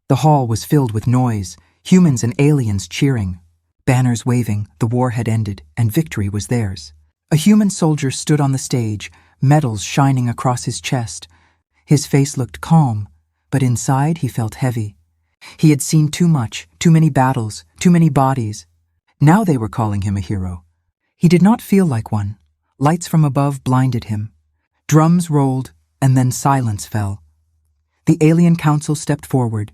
The hall was filled with noise, humans and aliens cheering. Banners waving, the war had ended, and victory was theirs. A human soldier stood on the stage, medals shining across his chest. His face looked calm, but inside he felt heavy. He had seen too much, too many battles, too many bodies. Now they were calling him a hero. He did not feel like one. Lights from above blinded him. Drums rolled, and then silence fell. The alien council stepped forward,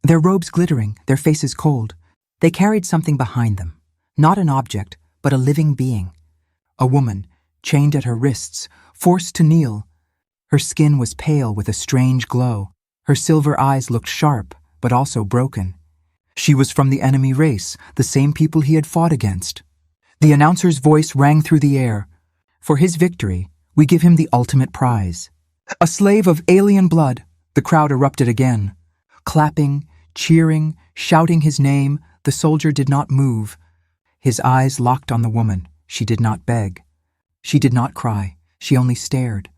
their robes glittering, their faces cold. They carried something behind them, not an object, but a living being. A woman, chained at her wrists, forced to kneel. Her skin was pale with a strange glow. Her silver eyes looked sharp, but also broken. She was from the enemy race, the same people he had fought against. The announcer's voice rang through the air. For his victory, we give him the ultimate prize. A slave of alien blood. The crowd erupted again. Clapping, cheering, shouting his name, the soldier did not move. His eyes locked on the woman. She did not beg. She did not cry. She only stared.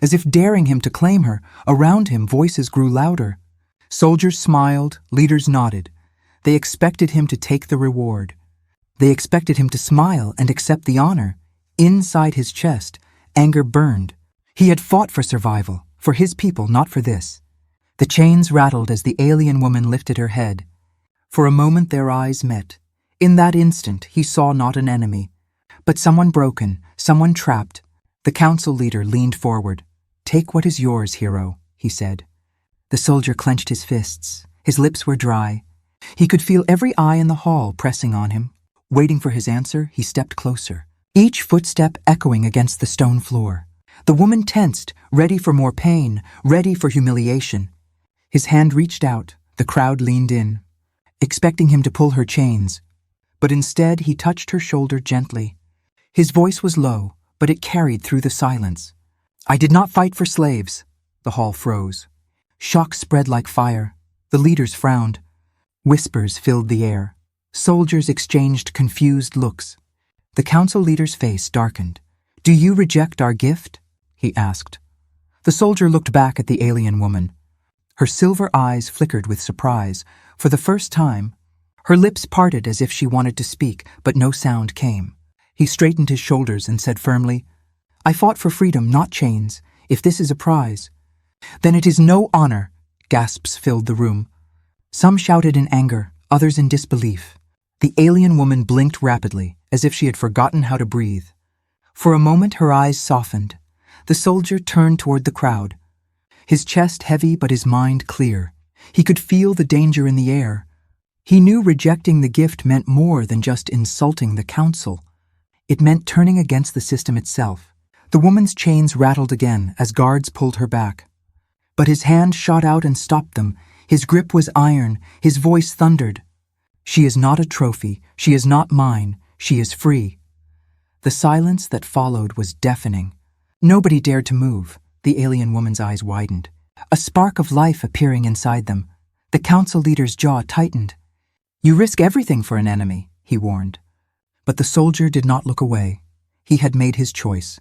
As if daring him to claim her, around him voices grew louder. Soldiers smiled, leaders nodded. They expected him to take the reward. They expected him to smile and accept the honor. Inside his chest, anger burned. He had fought for survival, for his people, not for this. The chains rattled as the alien woman lifted her head. For a moment their eyes met. In that instant, he saw not an enemy, but someone broken, someone trapped. The council leader leaned forward. "Take what is yours, hero," he said. The soldier clenched his fists. His lips were dry. He could feel every eye in the hall pressing on him. Waiting for his answer, he stepped closer, each footstep echoing against the stone floor. The woman tensed, ready for more pain, ready for humiliation. His hand reached out. The crowd leaned in, expecting him to pull her chains. But instead, he touched her shoulder gently. His voice was low, but it carried through the silence. "I did not fight for slaves." The hall froze. Shock spread like fire. The leaders frowned. Whispers filled the air. Soldiers exchanged confused looks. The council leader's face darkened. "Do you reject our gift?" he asked. The soldier looked back at the alien woman. Her silver eyes flickered with surprise. For the first time, her lips parted as if she wanted to speak, but no sound came. He straightened his shoulders and said firmly, "I fought for freedom, not chains, if this is a prize." "Then it is no honor," gasps filled the room. Some shouted in anger, others in disbelief. The alien woman blinked rapidly, as if she had forgotten how to breathe. For a moment her eyes softened. The soldier turned toward the crowd. His chest heavy but his mind clear. He could feel the danger in the air. He knew rejecting the gift meant more than just insulting the council. It meant turning against the system itself. The woman's chains rattled again as guards pulled her back. But his hand shot out and stopped them. His grip was iron. His voice thundered. "She is not a trophy. She is not mine. She is free." The silence that followed was deafening. Nobody dared to move. The alien woman's eyes widened, a spark of life appearing inside them. The council leader's jaw tightened. "You risk everything for an enemy," he warned. But the soldier did not look away. He had made his choice.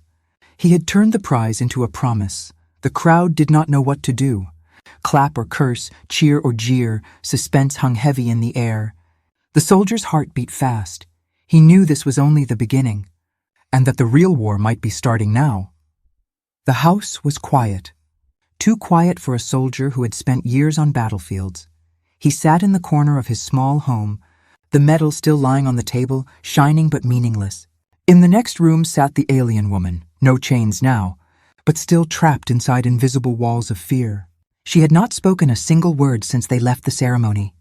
He had turned the prize into a promise. The crowd did not know what to do. Clap or curse, cheer or jeer, suspense hung heavy in the air. The soldier's heart beat fast. He knew this was only the beginning, and that the real war might be starting now. The house was quiet. Too quiet for a soldier who had spent years on battlefields. He sat in the corner of his small home, the medal still lying on the table, shining but meaningless. In the next room sat the alien woman, no chains now, but still trapped inside invisible walls of fear. She had not spoken a single word since they left the ceremony.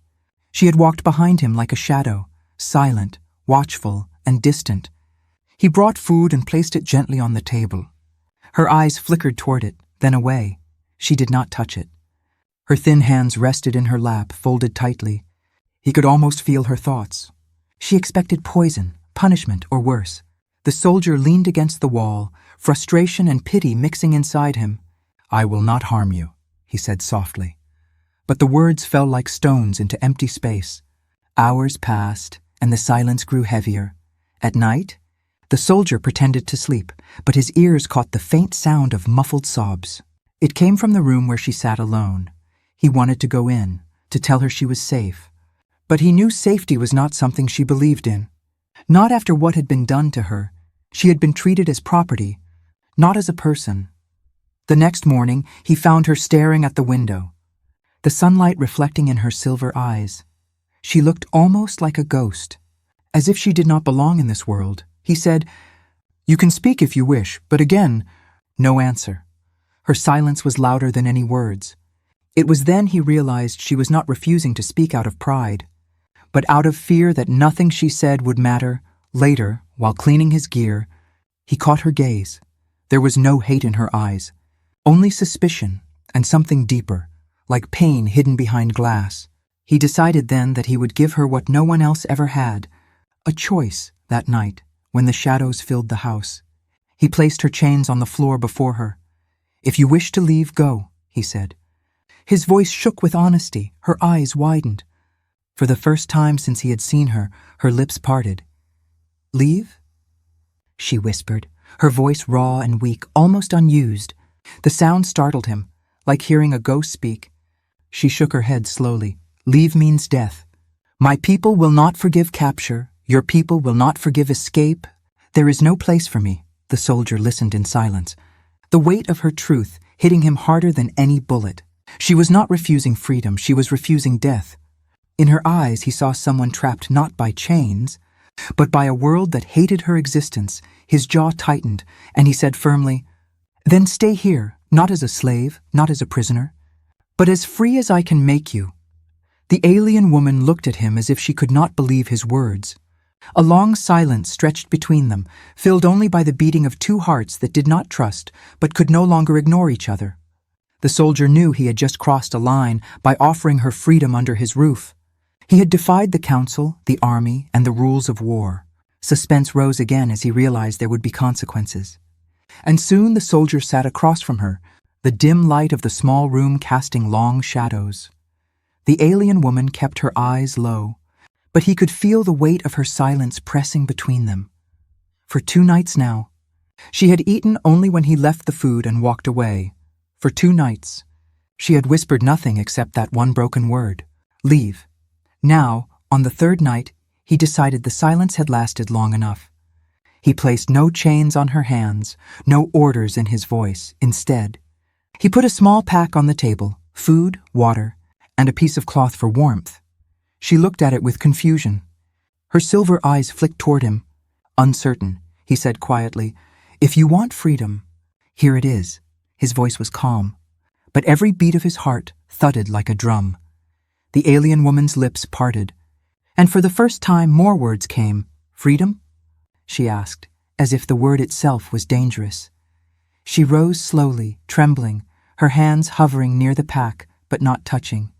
She had walked behind him like a shadow, silent, watchful, and distant. He brought food and placed it gently on the table. Her eyes flickered toward it, then away. She did not touch it. Her thin hands rested in her lap, folded tightly. He could almost feel her thoughts. She expected poison, punishment, or worse. The soldier leaned against the wall, frustration and pity mixing inside him. "I will not harm you," he said softly. But the words fell like stones into empty space. Hours passed, and the silence grew heavier. At night, the soldier pretended to sleep, but his ears caught the faint sound of muffled sobs. It came from the room where she sat alone. He wanted to go in. to tell her she was safe. But he knew safety was not something she believed in. Not after what had been done to her. She had been treated as property, not as a person. The next morning, he found her staring at the window, the sunlight reflecting in her silver eyes. She looked almost like a ghost, as if she did not belong in this world. He said, "You can speak if you wish, but again," no answer. Her silence was louder than any words. It was then he realized she was not refusing to speak out of pride, but out of fear that nothing she said would matter. Later, while cleaning his gear, he caught her gaze. There was no hate in her eyes, only suspicion and something deeper, like pain hidden behind glass. He decided then that he would give her what no one else ever had, a choice that night when the shadows filled the house. He placed her chains on the floor before her. "If you wish to leave, go," he said. His voice shook with honesty, her eyes widened. For the first time since he had seen her, her lips parted. "Leave?" she whispered, her voice raw and weak, almost unused. The sound startled him, like hearing a ghost speak. She shook her head slowly. "Leave means death. My people will not forgive capture. Your people will not forgive escape. There is no place for me." The soldier listened in silence, the weight of her truth hitting him harder than any bullet. She was not refusing freedom, she was refusing death. In her eyes he saw someone trapped not by chains, but by a world that hated her existence. His jaw tightened, and he said firmly, "Then stay here, not as a slave, not as a prisoner, but as free as I can make you." The alien woman looked at him as if she could not believe his words. A long silence stretched between them, filled only by the beating of two hearts that did not trust, but could no longer ignore each other. The soldier knew he had just crossed a line by offering her freedom under his roof. He had defied the council, the army, and the rules of war. Suspense rose again as he realized there would be consequences. And soon the soldier sat across from her, the dim light of the small room casting long shadows. The alien woman kept her eyes low, but he could feel the weight of her silence pressing between them. For 2 nights now, she had eaten only when he left the food and walked away. For 2 nights, she had whispered nothing except that one broken word, "Leave." Now, on the 3rd night, he decided the silence had lasted long enough. He placed no chains on her hands, no orders in his voice. Instead, he put a small pack on the table, food, water, and a piece of cloth for warmth. She looked at it with confusion. Her silver eyes flicked toward him. "Uncertain," he said quietly. "If you want freedom, here it is." His voice was calm, but every beat of his heart thudded like a drum. The alien woman's lips parted, and for the first time more words came. "Freedom?" she asked, as if the word itself was dangerous. She rose slowly, trembling, her hands hovering near the pack, but not touching.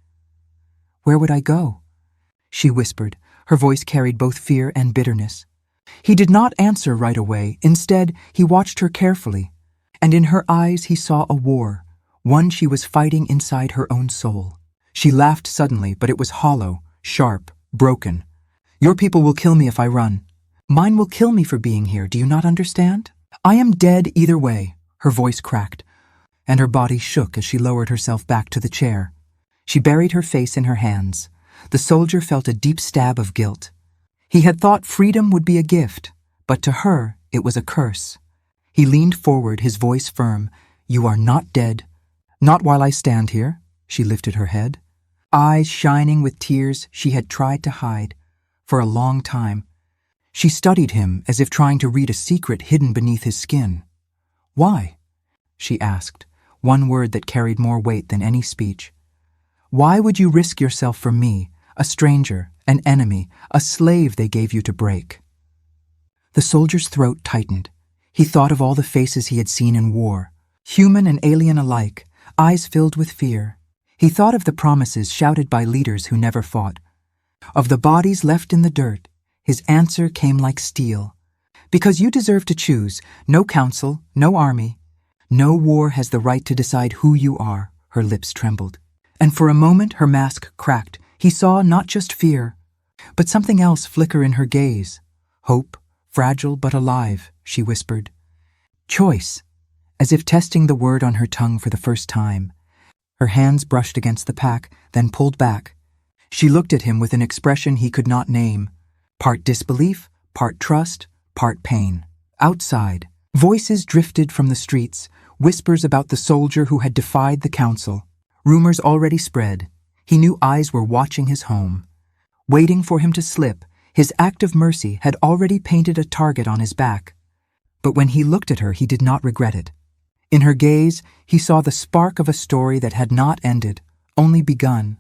"Where would I go?" she whispered. Her voice carried both fear and bitterness. He did not answer right away. Instead, he watched her carefully, and in her eyes he saw a war, one she was fighting inside her own soul. She laughed suddenly, but it was hollow, sharp, broken. "Your people will kill me if I run. Mine will kill me for being here, do you not understand? I am dead either way." Her voice cracked, and her body shook as she lowered herself back to the chair. She buried her face in her hands. The soldier felt a deep stab of guilt. He had thought freedom would be a gift, but to her it was a curse. He leaned forward, his voice firm. "You are not dead. Not while I stand here." She lifted her head, eyes shining with tears she had tried to hide for a long time. She studied him as if trying to read a secret hidden beneath his skin. "Why?" she asked, one word that carried more weight than any speech. "Why would you risk yourself for me, a stranger, an enemy, a slave they gave you to break?" The soldier's throat tightened. He thought of all the faces he had seen in war, human and alien alike, eyes filled with fear. He thought of the promises shouted by leaders who never fought, of the bodies left in the dirt. His answer came like steel. "Because you deserve to choose. No council, no army. No war has the right to decide who you are." Her lips trembled, and for a moment her mask cracked. He saw not just fear, but something else flicker in her gaze. "Hope, fragile but alive," she whispered. "Choice," as if testing the word on her tongue for the first time. Her hands brushed against the pack, then pulled back. She looked at him with an expression he could not name, part disbelief, part trust, part pain. Outside, voices drifted from the streets, whispers about the soldier who had defied the council. Rumors already spread. He knew eyes were watching his home. Waiting for him to slip, his act of mercy had already painted a target on his back. But when he looked at her, he did not regret it. In her gaze, he saw the spark of a story that had not ended, only begun.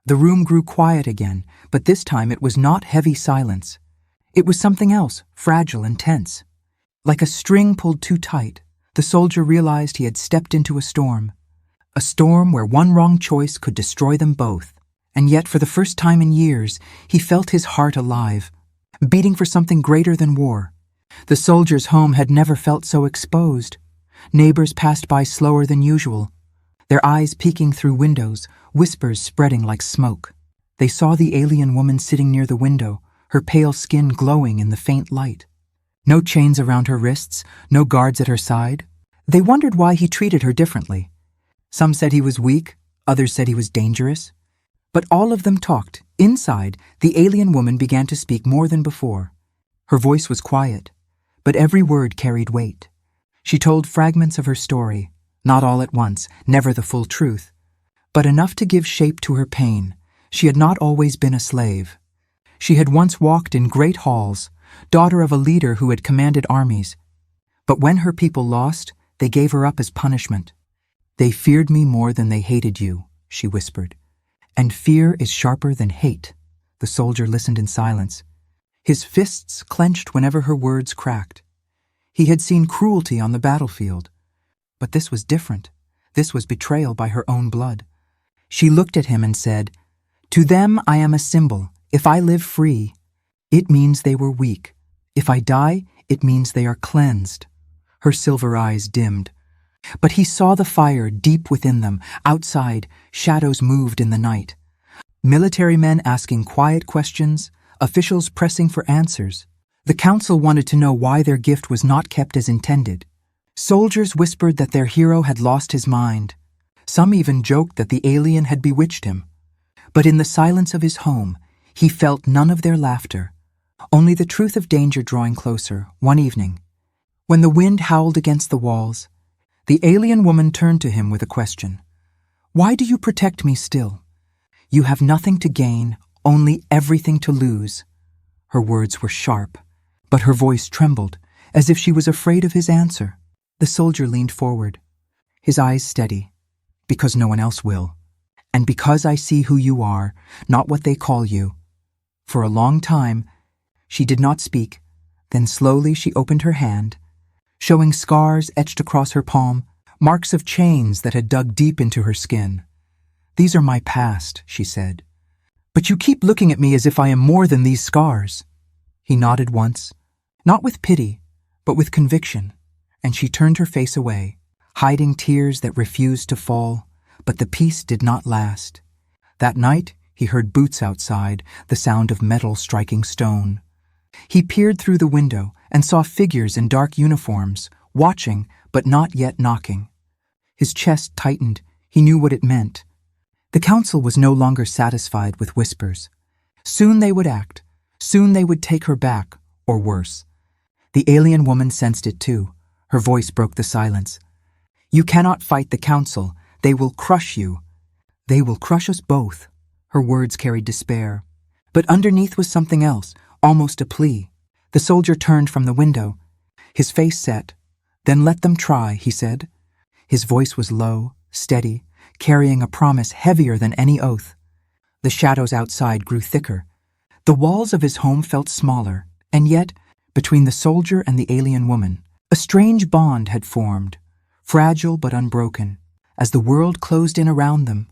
The room grew quiet again, but this time it was not heavy silence. It was something else, fragile and tense. Like a string pulled too tight, the soldier realized he had stepped into a storm where one wrong choice could destroy them both. And yet, for the first time in years, he felt his heart alive, beating for something greater than war. The soldier's home had never felt so exposed. Neighbors passed by slower than usual, their eyes peeking through windows, whispers spreading like smoke. They saw the alien woman sitting near the window, her pale skin glowing in the faint light. No chains around her wrists, no guards at her side. They wondered why he treated her differently. Some said he was weak, others said he was dangerous. But all of them talked. Inside, the alien woman began to speak more than before. Her voice was quiet, but every word carried weight. She told fragments of her story, not all at once, never the full truth, but enough to give shape to her pain. She had not always been a slave. She had once walked in great halls, daughter of a leader who had commanded armies. But when her people lost, they gave her up as punishment. "They feared me more than they hated you," she whispered. "And fear is sharper than hate." The soldier listened in silence. His fists clenched whenever her words cracked. He had seen cruelty on the battlefield. But this was different. This was betrayal by her own blood. She looked at him and said, "To them I am a symbol. If I live free, it means they were weak. If I die, it means they are cleansed." Her silver eyes dimmed. But he saw the fire deep within them. Outside, shadows moved in the night. Military men asking quiet questions, officials pressing for answers. The council wanted to know why their gift was not kept as intended. Soldiers whispered that their hero had lost his mind. Some even joked that the alien had bewitched him. But in the silence of his home, he felt none of their laughter, only the truth of danger drawing closer. One evening, when the wind howled against the walls, the alien woman turned to him with a question. "Why do you protect me still? You have nothing to gain, only everything to lose." Her words were sharp, but her voice trembled, as if she was afraid of his answer. The soldier leaned forward, his eyes steady. "Because no one else will. And because I see who you are, not what they call you." For a long time, she did not speak. Then slowly she opened her hand, showing scars etched across her palm, marks of chains that had dug deep into her skin. "These are my past," she said. "But you keep looking at me as if I am more than these scars." He nodded once, not with pity, but with conviction, and she turned her face away, hiding tears that refused to fall. But the peace did not last. That night, he heard boots outside, the sound of metal striking stone. He peered through the window and saw figures in dark uniforms, watching but not yet knocking. His chest tightened. He knew what it meant. The council was no longer satisfied with whispers. Soon they would act. Soon they would take her back, or worse. The alien woman sensed it too. Her voice broke the silence. "You cannot fight the council. They will crush you. They will crush us both." Her words carried despair. But underneath was something else, almost a plea. The soldier turned from the window. His face set. "Then let them try," he said. His voice was low, steady, carrying a promise heavier than any oath. The shadows outside grew thicker. The walls of his home felt smaller, and yet, between the soldier and the alien woman, a strange bond had formed, fragile but unbroken. As the world closed in around them,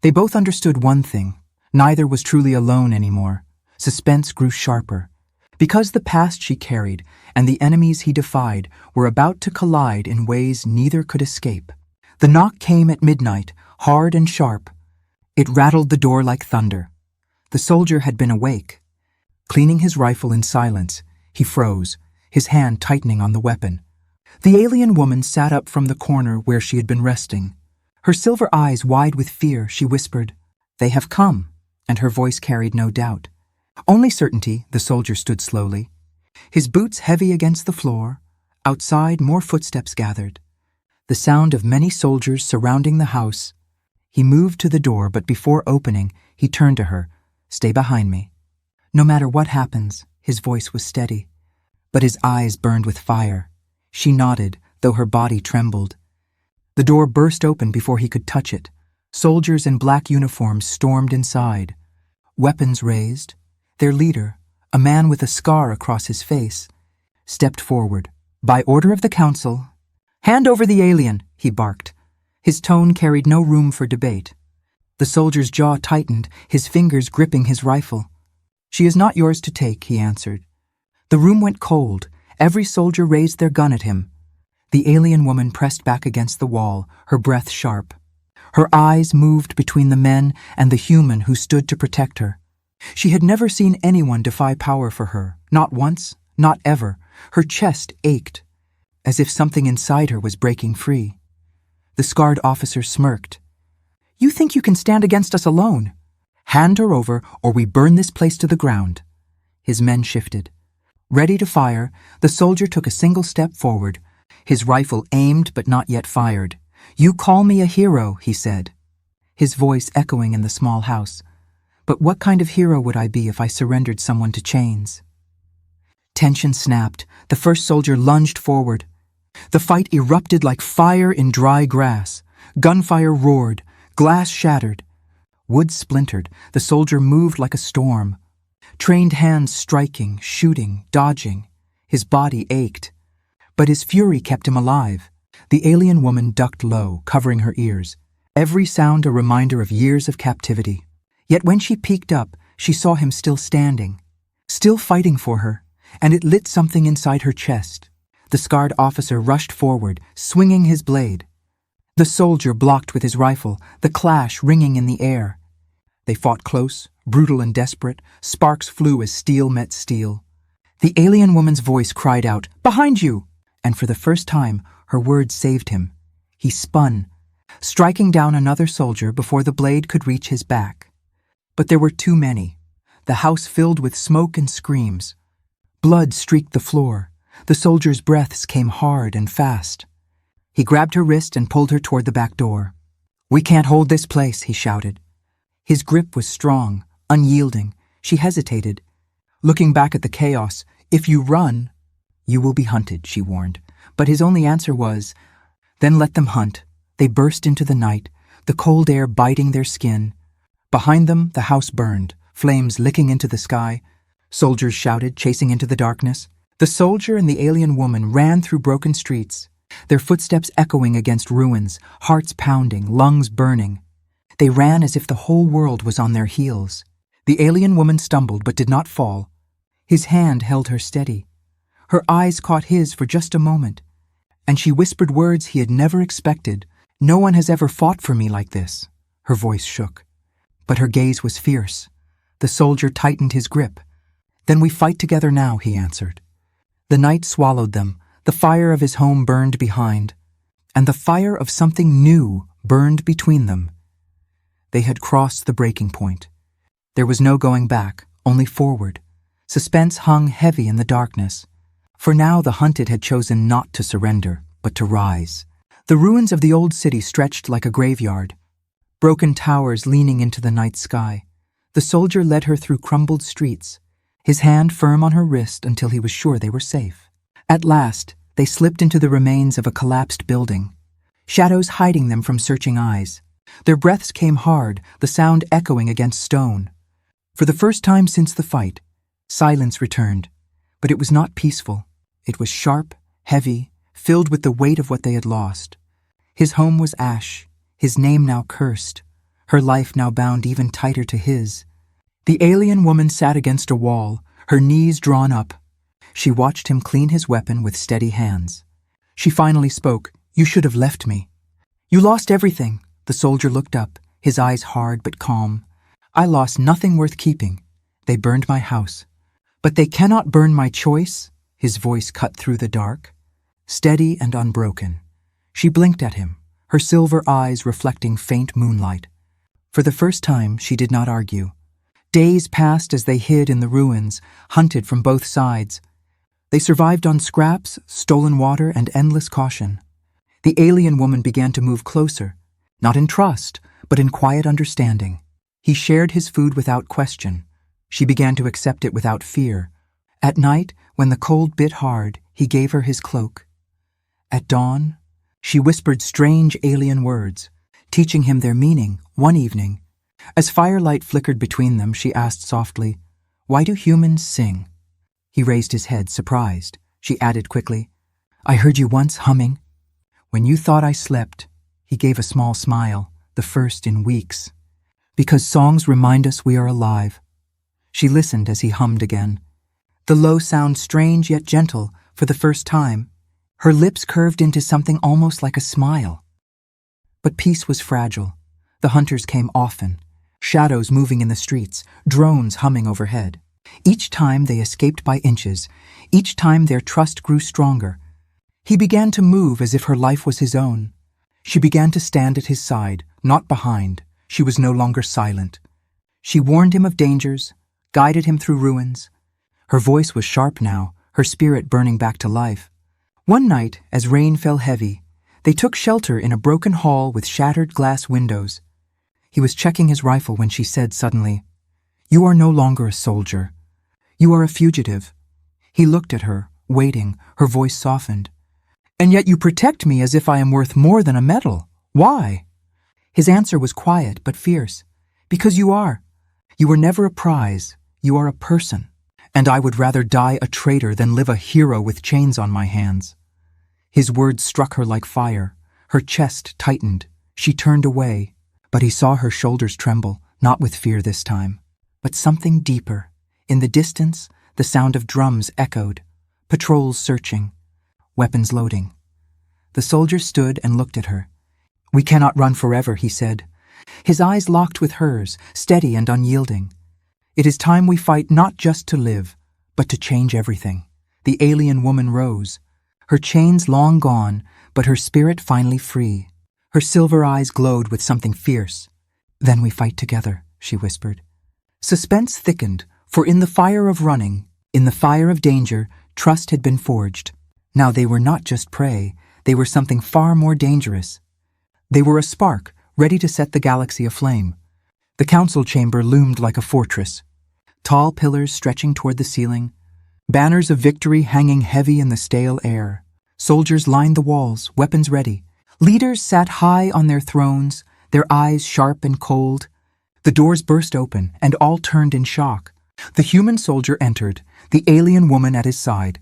they both understood one thing. Neither was truly alone anymore. Suspense grew sharper. Because the past she carried and the enemies he defied were about to collide in ways neither could escape. The knock came at midnight, hard and sharp. It rattled the door like thunder. The soldier had been awake. Cleaning his rifle in silence, he froze, his hand tightening on the weapon. The alien woman sat up from the corner where she had been resting. Her silver eyes wide with fear, she whispered, "They have come." and her voice carried no doubt. Only certainty. The soldier stood slowly, his boots heavy against the floor. Outside, more footsteps gathered, the sound of many soldiers surrounding the house. He moved to the door, but before opening, he turned to her. "Stay behind me." "No matter what happens," his voice was steady, but his eyes burned with fire. She nodded, though her body trembled. The door burst open before he could touch it. Soldiers in black uniforms stormed inside, weapons raised. Their leader, a man with a scar across his face, stepped forward. "By order of the council, hand over the alien," he barked. His tone carried no room for debate. The soldier's jaw tightened, his fingers gripping his rifle. "She is not yours to take," he answered. The room went cold. Every soldier raised their gun at him. The alien woman pressed back against the wall, her breath sharp. Her eyes moved between the men and the human who stood to protect her. She had never seen anyone defy power for her, not once, not ever. Her chest ached, as if something inside her was breaking free. The scarred officer smirked. "You think you can stand against us alone? Hand her over, or we burn this place to the ground." His men shifted. Ready to fire, the soldier took a single step forward, his rifle aimed but not yet fired. "You call me a hero," he said, his voice echoing in the small house. "But what kind of hero would I be if I surrendered someone to chains?" Tension snapped. The first soldier lunged forward. The fight erupted like fire in dry grass. Gunfire roared. Glass shattered. Wood splintered. The soldier moved like a storm. Trained hands striking, shooting, dodging. His body ached. But his fury kept him alive. The alien woman ducked low, covering her ears. Every sound a reminder of years of captivity. Yet when she peeked up, she saw him still standing, still fighting for her, and it lit something inside her chest. The scarred officer rushed forward, swinging his blade. The soldier blocked with his rifle, the clash ringing in the air. They fought close, brutal and desperate. Sparks flew as steel met steel. The alien woman's voice cried out, "Behind you!" And for the first time, her words saved him. He spun, striking down another soldier before the blade could reach his back. But there were too many. The house filled with smoke and screams. Blood streaked the floor. The soldier's breaths came hard and fast. He grabbed her wrist and pulled her toward the back door. "We can't hold this place," he shouted. His grip was strong, unyielding. She hesitated, looking back at the chaos. "If you run, you will be hunted," she warned. But his only answer was, "Then let them hunt." They burst into the night, the cold air biting their skin. Behind them, the house burned, flames licking into the sky. Soldiers shouted, chasing into the darkness. The soldier and the alien woman ran through broken streets, their footsteps echoing against ruins, hearts pounding, lungs burning. They ran as if the whole world was on their heels. The alien woman stumbled but did not fall. His hand held her steady. Her eyes caught his for just a moment, and she whispered words he had never expected. "No one has ever fought for me like this." Her voice shook, but her gaze was fierce. The soldier tightened his grip. "Then we fight together now," he answered. The night swallowed them. The fire of his home burned behind, and the fire of something new burned between them. They had crossed the breaking point. There was no going back, only forward. Suspense hung heavy in the darkness. For now the hunted had chosen not to surrender, but to rise. The ruins of the old city stretched like a graveyard, broken towers leaning into the night sky. The soldier led her through crumbled streets, his hand firm on her wrist until he was sure they were safe. At last, they slipped into the remains of a collapsed building, shadows hiding them from searching eyes. Their breaths came hard, the sound echoing against stone. For the first time since the fight, silence returned, but it was not peaceful. It was sharp, heavy, filled with the weight of what they had lost. His home was ash, his name now cursed, her life now bound even tighter to his. The alien woman sat against a wall, her knees drawn up. She watched him clean his weapon with steady hands. She finally spoke. "You should have left me." "You lost everything." The soldier looked up, his eyes hard but calm. "I lost nothing worth keeping. They burned my house. But they cannot burn my choice." His voice cut through the dark, steady and unbroken. She blinked at him, her silver eyes reflecting faint moonlight. For the first time, she did not argue. Days passed as they hid in the ruins, hunted from both sides. They survived on scraps, stolen water, and endless caution. The alien woman began to move closer, not in trust, but in quiet understanding. He shared his food without question. She began to accept it without fear. At night, when the cold bit hard, he gave her his cloak. At dawn, she whispered strange alien words, teaching him their meaning one evening. As firelight flickered between them, she asked softly, "Why do humans sing?" He raised his head, surprised. She added quickly, "I heard you once humming." "When you thought I slept," he gave a small smile, the first in weeks. "Because songs remind us we are alive." She listened as he hummed again. The low sound strange yet gentle for the first time. Her lips curved into something almost like a smile. But peace was fragile. The hunters came often, shadows moving in the streets, drones humming overhead. Each time they escaped by inches, each time their trust grew stronger. He began to move as if her life was his own. She began to stand at his side, not behind. She was no longer silent. She warned him of dangers, guided him through ruins. Her voice was sharp now, her spirit burning back to life. One night, as rain fell heavy, they took shelter in a broken hall with shattered glass windows. He was checking his rifle when she said suddenly, "You are no longer a soldier. You are a fugitive." He looked at her, waiting, her voice softened. "And yet you protect me as if I am worth more than a medal. Why?" His answer was quiet but fierce. "Because you are. You were never a prize. You are a person. And I would rather die a traitor than live a hero with chains on my hands." His words struck her like fire. Her chest tightened. She turned away, but he saw her shoulders tremble, not with fear this time, but something deeper. In the distance, the sound of drums echoed, patrols searching, weapons loading. The soldier stood and looked at her. "We cannot run forever," he said. His eyes locked with hers, steady and unyielding. "It is time we fight not just to live, but to change everything." The alien woman rose, her chains long gone, but her spirit finally free. Her silver eyes glowed with something fierce. "Then we fight together," she whispered. Suspense thickened, for in the fire of running, in the fire of danger, trust had been forged. Now they were not just prey, they were something far more dangerous. They were a spark, ready to set the galaxy aflame. The council chamber loomed like a fortress. Tall pillars stretching toward the ceiling, banners of victory hanging heavy in the stale air. Soldiers lined the walls, weapons ready. Leaders sat high on their thrones, their eyes sharp and cold. The doors burst open, and all turned in shock. The human soldier entered, the alien woman at his side.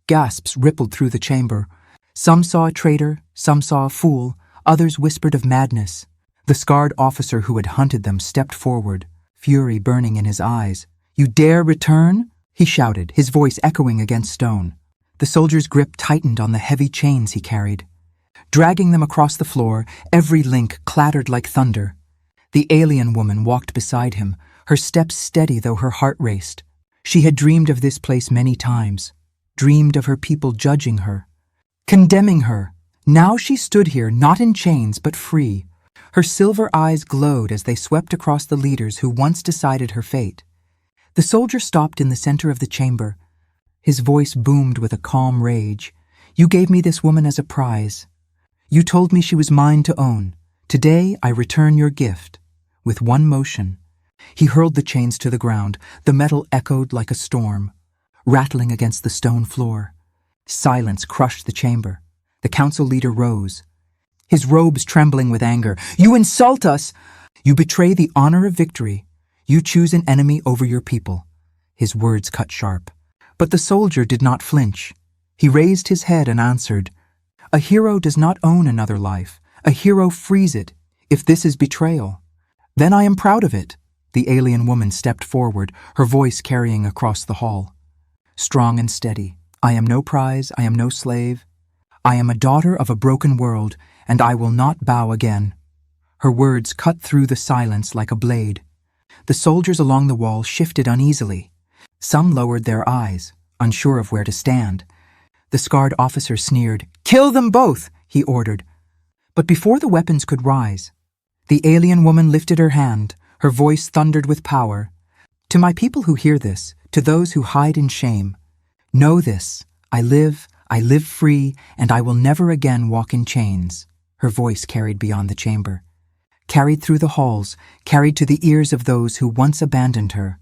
Gasps rippled through the chamber. Some saw a traitor, some saw a fool, others whispered of madness. The scarred officer who had hunted them stepped forward, fury burning in his eyes. "You dare return?" he shouted, his voice echoing against stone. The soldier's grip tightened on the heavy chains he carried. Dragging them across the floor, every link clattered like thunder. The alien woman walked beside him, her steps steady though her heart raced. She had dreamed of this place many times, dreamed of her people judging her, condemning her. Now she stood here, not in chains, but free. Her silver eyes glowed as they swept across the leaders who once decided her fate. The soldier stopped in the center of the chamber. His voice boomed with a calm rage. "You gave me this woman as a prize. You told me she was mine to own. Today I return your gift." With one motion, he hurled the chains to the ground. The metal echoed like a storm, rattling against the stone floor. Silence crushed the chamber. The council leader rose, his robes trembling with anger. "You insult us! You betray the honor of victory. You choose an enemy over your people." His words cut sharp. But the soldier did not flinch. He raised his head and answered, "A hero does not own another life. A hero frees it. If this is betrayal, then I am proud of it." The alien woman stepped forward, her voice carrying across the hall. Strong and steady. "I am no prize, I am no slave. I am a daughter of a broken world, and I will not bow again." Her words cut through the silence like a blade. The soldiers along the wall shifted uneasily. Some lowered their eyes, unsure of where to stand. The scarred officer sneered. "Kill them both," he ordered. But before the weapons could rise, the alien woman lifted her hand. Her voice thundered with power. To my people who hear this, to those who hide in shame, know this, I live free, and I will never again walk in chains. Her voice carried beyond the chamber, carried through the halls, carried to the ears of those who once abandoned her.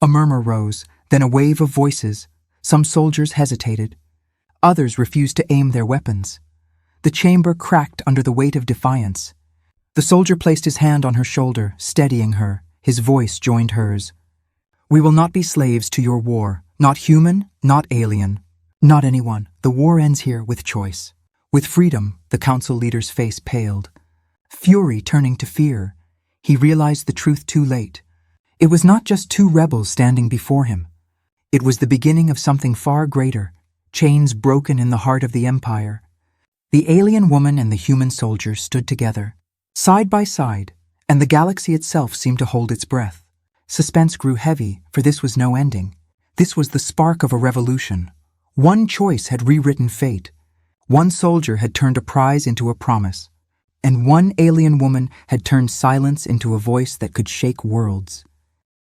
A murmur rose, then a wave of voices. Some soldiers hesitated. Others refused to aim their weapons. The chamber cracked under the weight of defiance. The soldier placed his hand on her shoulder, steadying her. His voice joined hers. We will not be slaves to your war, not human, not alien, not anyone. The war ends here with choice. With freedom, the council leader's face paled. Fury turning to fear, he realized the truth too late. It was not just two rebels standing before him. It was the beginning of something far greater, chains broken in the heart of the Empire. The alien woman and the human soldier stood together, side by side, and the galaxy itself seemed to hold its breath. Suspense grew heavy, for this was no ending. This was the spark of a revolution. One choice had rewritten fate. One soldier had turned a prize into a promise, and one alien woman had turned silence into a voice that could shake worlds.